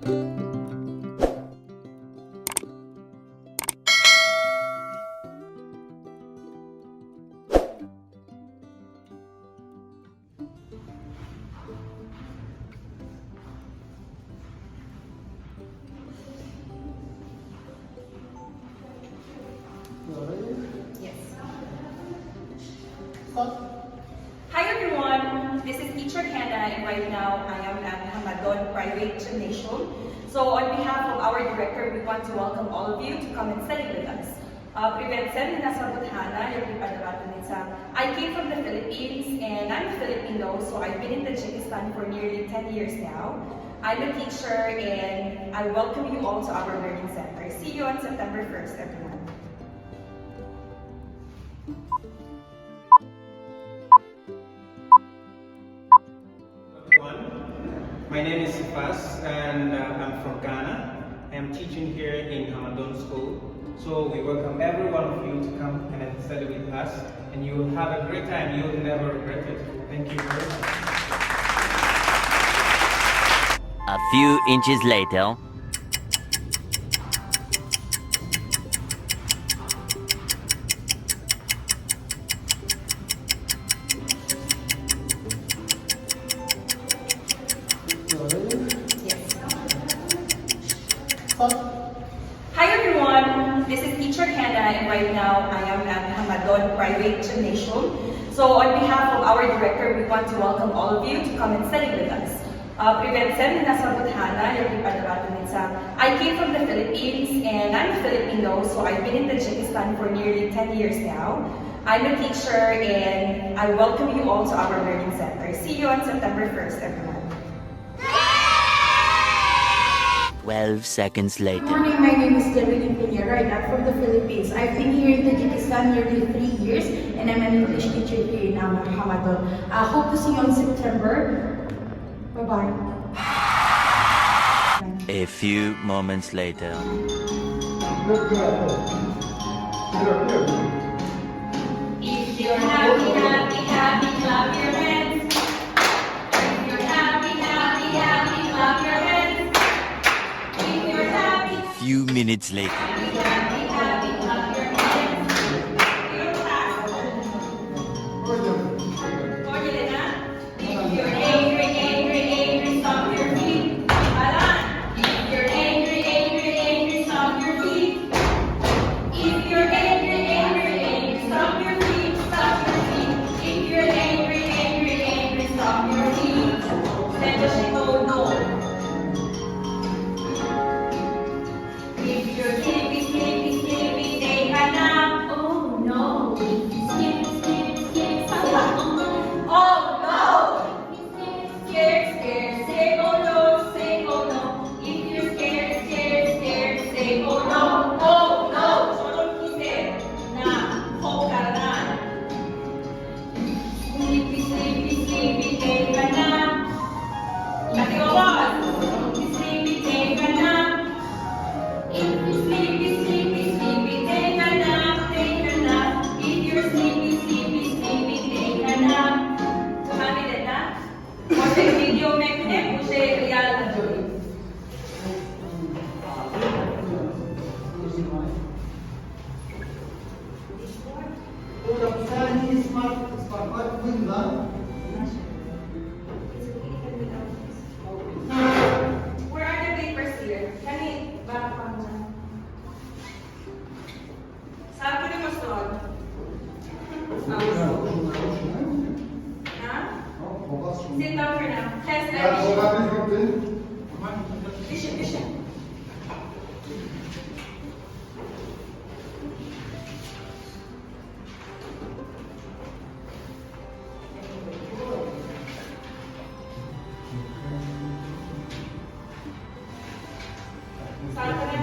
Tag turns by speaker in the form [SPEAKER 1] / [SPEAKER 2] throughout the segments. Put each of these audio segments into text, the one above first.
[SPEAKER 1] Hi everyone, this is teacher Hannah and right now I am at Hamadon private gymnasium. So on behalf of our director, we want to welcome all of you to come and study with us. I came from the Philippines and I'm a Filipino, so I've been in Tajikistan for nearly 10 years now. I'm a teacher and I welcome you all to our learning center. See you on September 1st, everyone.
[SPEAKER 2] My name is Sifas and I'm from Ghana. I'm teaching here in Hamadon school. So we welcome every one of you to come and study with us, and you will have a great time. You will never regret it. Thank you very much.
[SPEAKER 3] A few inches later.
[SPEAKER 1] Hi everyone, this is teacher Hannah and right now I am at Hamadon private gymnasium. So on behalf of our director, we want to welcome all of you to come and study with us. I came from the Philippines and I'm a Filipino, so I've been in Tajikistan for nearly 10 years now. I'm a teacher and I welcome you all to our learning center. See you on September 1st, everyone.
[SPEAKER 3] 12 seconds later.
[SPEAKER 4] Good morning, my name is Jerwin Pinheiro and I'm from the Philippines. I've been here in Tajikistan nearly 3 years and I'm an English teacher here in Hamadon. I hope to see you on September. Bye-bye.
[SPEAKER 3] A few moments later.
[SPEAKER 1] If you're happy, happy, happy, clap your hands. If you're happy, happy, happy, clap your hands. If you're happy,
[SPEAKER 3] A few minutes later.
[SPEAKER 1] happy, happy, happy, clap your hands. You're happy. Formula na. If you're angry, angry, angry, stomp your feet. Alan. If you're angry, angry, angry, stomp your feet. If you're angry, angry, angry, stomp your feet, stomp your feet. If you're angry, angry, angry, stomp your feet. Then just go no. If you're sleepy, sleepy, sleepy, take a nap. Oh no. If you skip, skip, skip, stop. Oh no. If you're scared, scared, say oh no, say oh no. If you're scared, scared, scared, say oh no, oh no. Solo quise na hokaran. Sleepy, sleepy, sleepy, take a nap. Nag-iwawag. Sleepy, take a nap. If you're sleepy, sleepy, sleepy, take a nap, take a nap. If you're sleepy, sleepy, sleepy, take a nap. Sumali din na? Kasi video make din, kasi real na joy. Where are the papers here? Kani, baka pa mo na. Saan ko rin mas doon? Ha? Sit down for now. Test vision, vision. Saan ka na?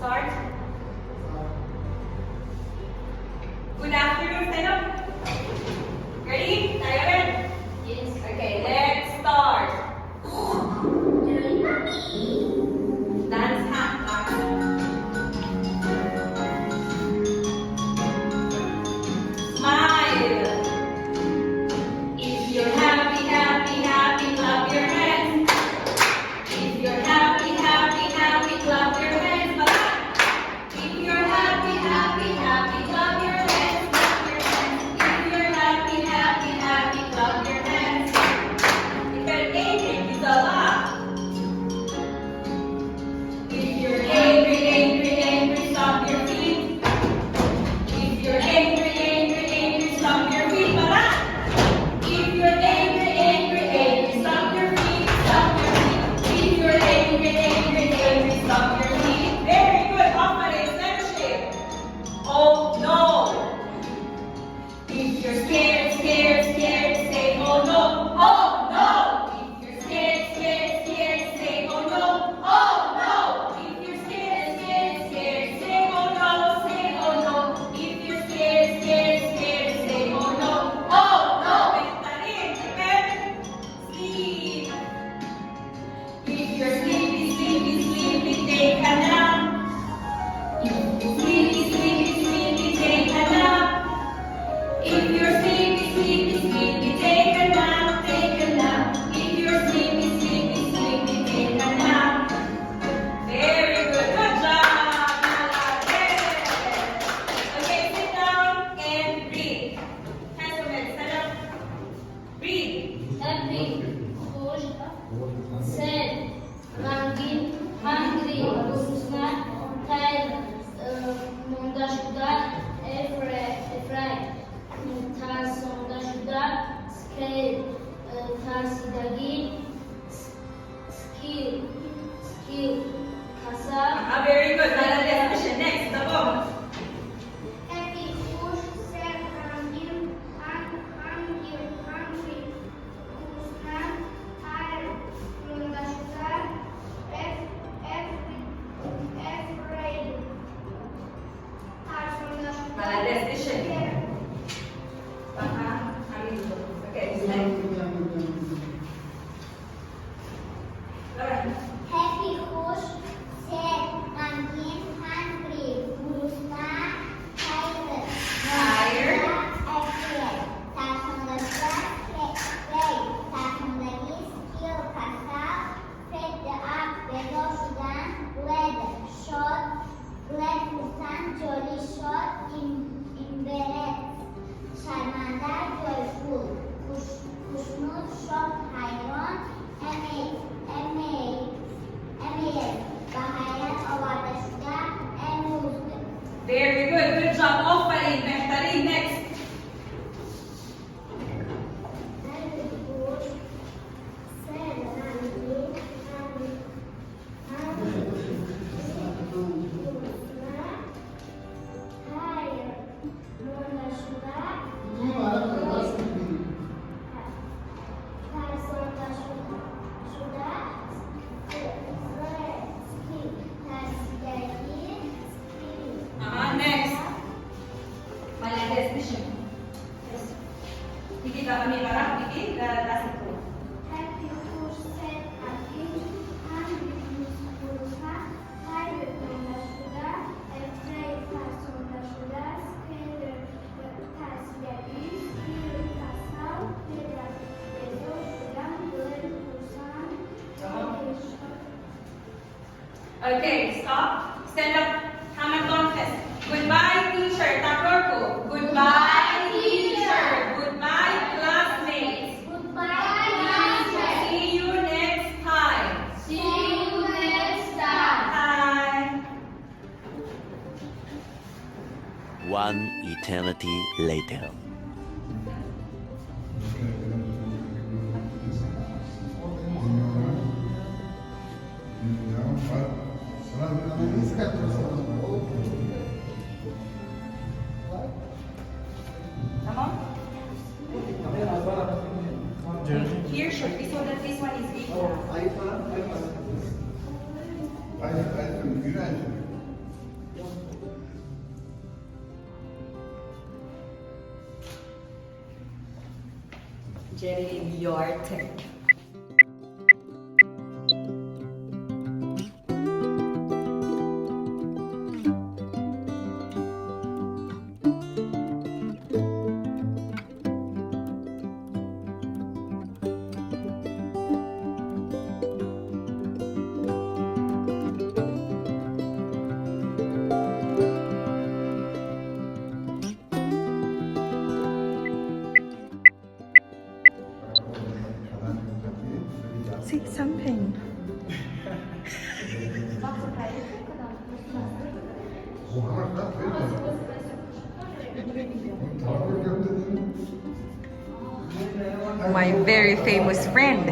[SPEAKER 1] Start. Good afternoon, stand up. Ready? Tayo rin? Yes. Okay, let's start. Dance half. sleepy, sleepy, take a nap, take a nap. If you're sleepy, sleepy, sleepy, take a nap. Very good. Good job. Okay, sit down and read. Hands on head. Stand up. Read.
[SPEAKER 5] Happy, खुश, sad, रंगीन, hungry, गुस्सा, tired, मुंदाशुदा, afraid, tarसुदा, scared, tarसीदगी, skill, kasab.
[SPEAKER 1] Very good. Now the definition. Next, the book.
[SPEAKER 5] Happy, खुश, sad, रंगीन, hungry, गुस्सा, tired, मुंदाशुदा, afraid, tarसुदा.
[SPEAKER 1] Now the definition. Okay.
[SPEAKER 5] Happy, खुश, sad, रंगीन, hungry, गुस्सा, tired,
[SPEAKER 1] Tired.
[SPEAKER 5] afraid, tarसुदा, afraid, tarसुदगी, skill, kasab, fed up, बेदोशुदा, glad, short, glad, खुशान, jolly, short, embarrassed, शर्मांदा, joyful, खुशनुद, shocked, hayron, amazed, bahayat, आवाज़शुदा, amused.
[SPEAKER 1] Very good. Good job. Offering. Mehtari. Next. Next. Mana definition. Iki kami barang iki dah satu.
[SPEAKER 5] Happy, खुश, sad, रंगीन, hungry, गुस्सा, tired, मुंदाशुदा, afraid, tarसुदा, scared, tarसीदगी, skill, kasab, fed up, बेदोशुदा, glad, खुशान, jolly, short.
[SPEAKER 1] Okay, stop. Stand up. Hamadon test. Goodbye, teacher. Takorko. Goodbye, teacher. Goodbye, classmates.
[SPEAKER 5] Goodbye, teacher.
[SPEAKER 1] See you next time.
[SPEAKER 5] See you next time.
[SPEAKER 1] Bye.
[SPEAKER 3] One eternity later.
[SPEAKER 1] Come on. Here, should be so that this one is big. Jerry, your turn.
[SPEAKER 4] Say something. My very famous friend.